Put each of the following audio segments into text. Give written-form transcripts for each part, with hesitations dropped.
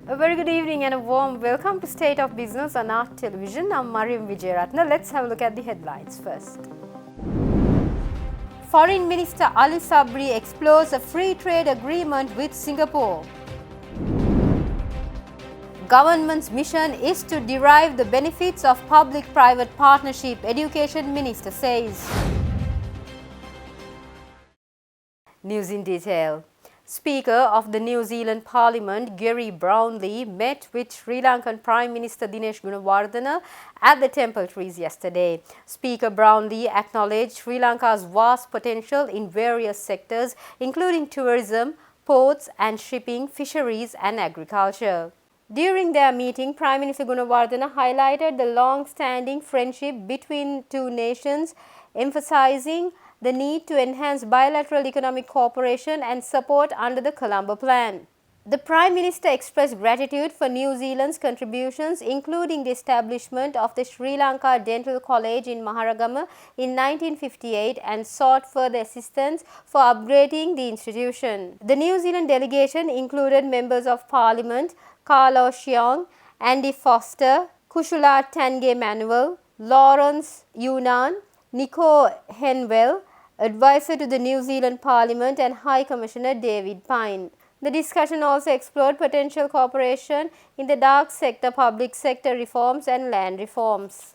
A very good evening and a warm welcome to State of Business on Art Television. I'm Mariam Vijayaratna. Let's have a look at the headlines first. Foreign Minister Ali Sabri explores a free trade agreement with Singapore. Government's mission is to derive the benefits of public-private partnership, Education Minister says. News in detail. Speaker of the New Zealand Parliament, Gary Brownlee, met with Sri Lankan Prime Minister Dinesh Gunawardena at the Temple Trees yesterday. Speaker Brownlee acknowledged Sri Lanka's vast potential in various sectors, including tourism, ports and shipping, fisheries and agriculture. During their meeting, Prime Minister Gunawardena highlighted the long-standing friendship between two nations, emphasizing the need to enhance bilateral economic cooperation and support under the Colombo Plan. The Prime Minister expressed gratitude for New Zealand's contributions, including the establishment of the Sri Lanka Dental College in Maharagama in 1958, and sought further assistance for upgrading the institution. The New Zealand delegation included members of Parliament Carlos Xiong, Andy Foster, Kushula Tange Manuel, Lawrence Yunnan, Nico Henwell, advisor to the New Zealand Parliament, and High Commissioner David Pine. The discussion also explored potential cooperation in the dark sector, public sector reforms and land reforms.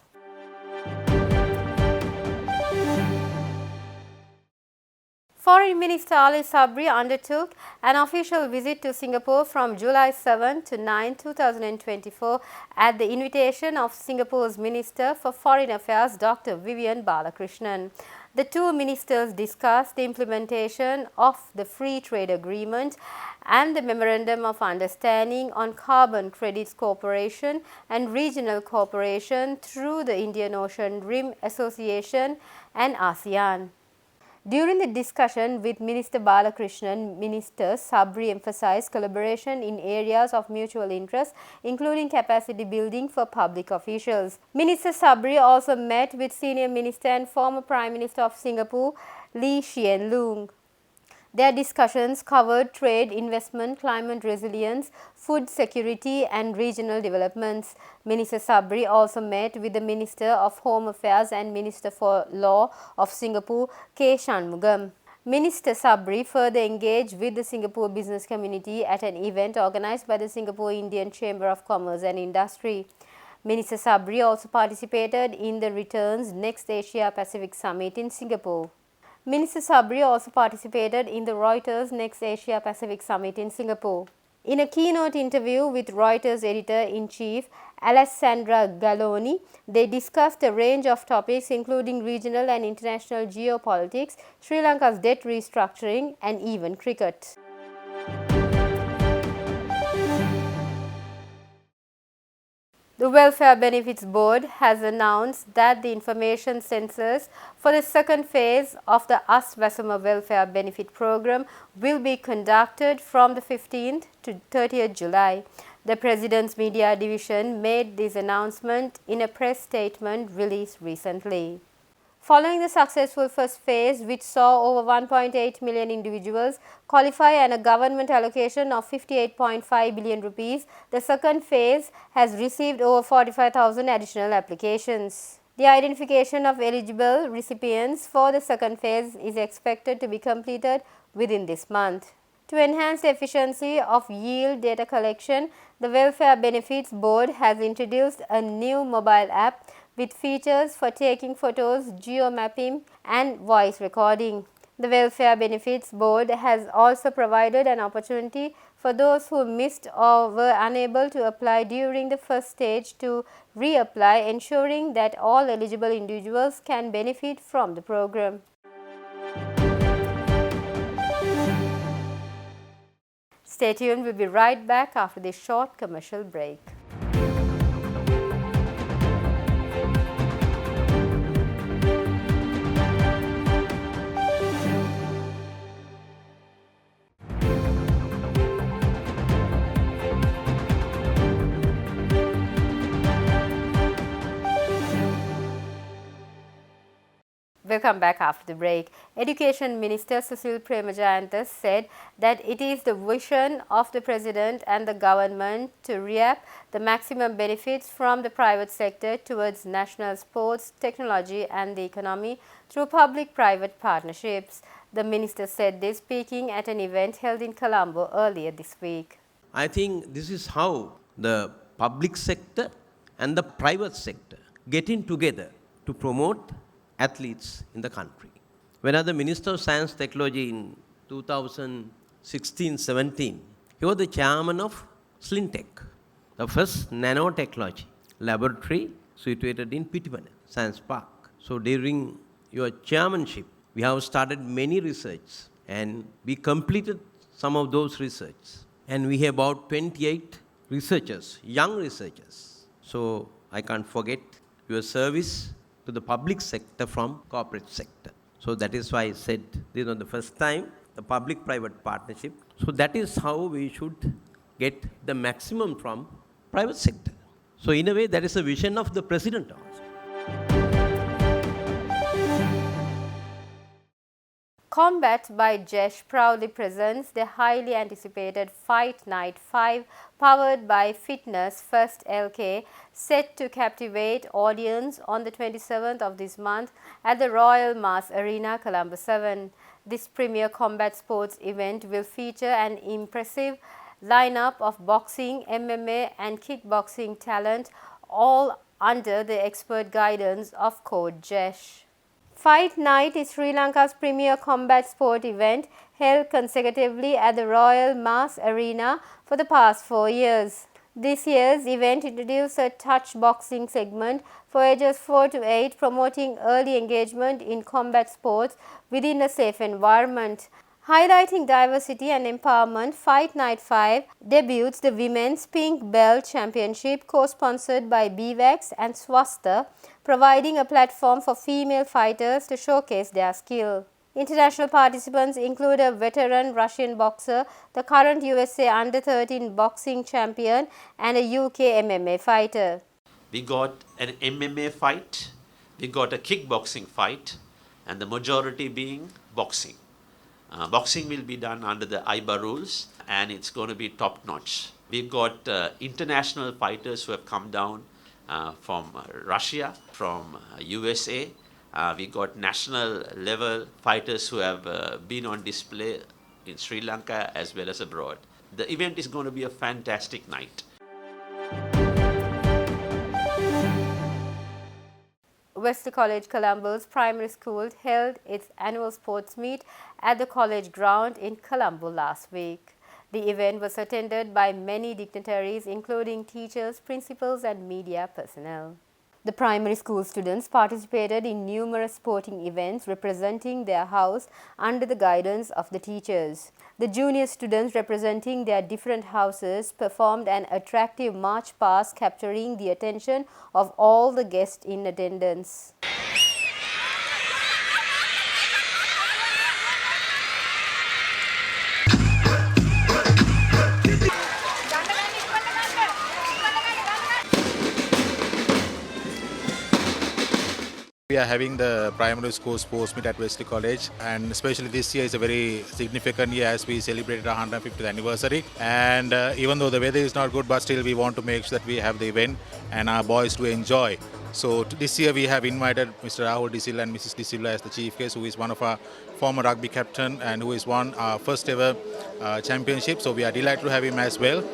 Foreign Minister Ali Sabri undertook an official visit to Singapore from July 7 to 9, 2024 at the invitation of Singapore's Minister for Foreign Affairs, Dr. Vivian Balakrishnan. The two ministers discussed the implementation of the Free Trade Agreement and the Memorandum of Understanding on Carbon Credits Cooperation and Regional Cooperation through the Indian Ocean Rim Association and ASEAN. During the discussion with Minister Balakrishnan, Minister Sabri emphasized collaboration in areas of mutual interest, including capacity building for public officials. Minister Sabri also met with Senior Minister and former Prime Minister of Singapore, Lee Hsien Loong. Their discussions covered trade, investment, climate resilience, food security and regional developments. Minister Sabri also met with the Minister of Home Affairs and Minister for Law of Singapore, K. Shanmugam. Minister Sabri further engaged with the Singapore business community at an event organized by the Singapore Indian Chamber of Commerce and Industry. Minister Sabri also participated in the Returns Next Asia Pacific Summit in Singapore. Minister Sabri also participated in the Reuters Next Asia Pacific Summit in Singapore. In a keynote interview with Reuters editor-in-chief Alessandra Galloni, they discussed a range of topics including regional and international geopolitics, Sri Lanka's debt restructuring, and even cricket. The Welfare Benefits Board has announced that the information census for the second phase of the US Wasuma Welfare Benefit Program will be conducted from the 15th to 30th July. The President's Media Division made this announcement in a press statement released recently. Following the successful first phase, which saw over 1.8 million individuals qualify and a government allocation of 58.5 billion rupees, the second phase has received over 45,000 additional applications. The identification of eligible recipients for the second phase is expected to be completed within this month. To enhance the efficiency of yield data collection, the Welfare Benefits Board has introduced a new mobile app with features for taking photos, geo-mapping and voice recording. The Welfare Benefits Board has also provided an opportunity for those who missed or were unable to apply during the first stage to reapply, ensuring that all eligible individuals can benefit from the program. Stay tuned, we'll be right back after this short commercial break. Welcome back after the break. Education Minister Susil Premajayanth said that it is the vision of the President and the government to reap the maximum benefits from the private sector towards national sports, technology and the economy through public-private partnerships. The minister said this speaking at an event held in Colombo earlier this week. I think this is how the public sector and the private sector getting together to promote athletes in the country. When I was the Minister of Science and Technology in 2016-17, he was the chairman of Slintech, the first nanotechnology laboratory situated in Pittipanna Science Park. So during your chairmanship, we have started many research and we completed some of those research. And we have about 28 researchers, young researchers. So I can't forget your service to the public sector from corporate sector. So that is why I said this was the first time, the public-private partnership. So that is how we should get the maximum from private sector. So in a way, that is a vision of the president also. Combat by Jesh proudly presents the highly anticipated Fight Night 5 powered by Fitness First LK, set to captivate audience on the 27th of this month at the Royal Mass Arena, Colombo 7. This premier combat sports event will feature an impressive lineup of boxing, MMA and kickboxing talent, all under the expert guidance of Coach Jesh. Fight Night is Sri Lanka's premier combat sport event held consecutively at the Royal Mass Arena for the past 4 years. This year's event introduced a touch boxing segment for ages 4 to 8, promoting early engagement in combat sports within a safe environment. Highlighting diversity and empowerment, Fight Night 5 debuts the Women's Pink Belt Championship, co-sponsored by BVAX and Swasta, providing a platform for female fighters to showcase their skill. International participants include a veteran Russian boxer, the current USA Under-13 boxing champion, and a UK MMA fighter. We got an MMA fight, we got a kickboxing fight, and the majority being boxing. Boxing will be done under the IBA rules and it's going to be top notch. We've got international fighters who have come down from Russia, from USA. We got national level fighters who have been on display in Sri Lanka as well as abroad. The event is going to be a fantastic night. Wesley College Colombo's primary school held its annual sports meet at the college ground in Colombo last week. The event was attended by many dignitaries, including teachers, principals and media personnel. The primary school students participated in numerous sporting events representing their house under the guidance of the teachers. The junior students representing their different houses performed an attractive march past, capturing the attention of all the guests in attendance. We are having the primary school sports meet at Wesley College, and especially this year is a very significant year as we celebrated our 150th anniversary. And even though the weather is not good, but still we want to make sure that we have the event and our boys to enjoy. So this year we have invited Mr. Rahul De Silva and Mrs. De Silva as the chief guest, who is one of our former rugby captain and who has won our first ever championship. So we are delighted to have him as well.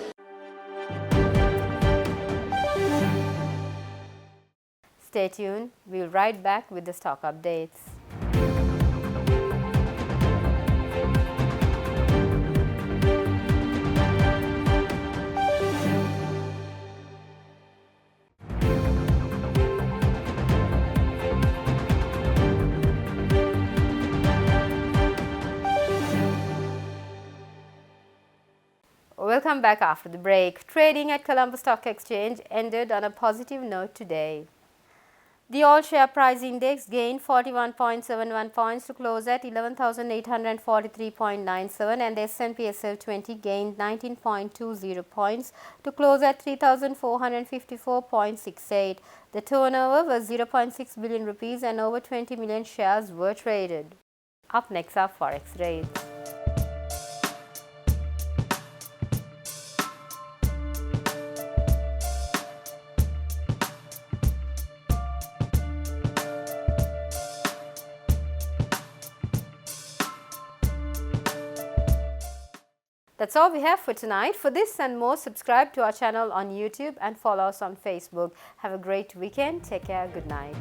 Stay tuned. We'll right back with the stock updates. Welcome back after the break. Trading at Colombo Stock Exchange ended on a positive note today. The all share price index gained 41.71 points to close at 11,843.97, and the S&P SL20 gained 19.20 points to close at 3,454.68. The turnover was 0.6 billion rupees and over 20 million shares were traded. Up next are forex rates. That's all we have for tonight. For this and more, subscribe to our channel on YouTube and follow us on Facebook. Have a great weekend. Take care. Good night.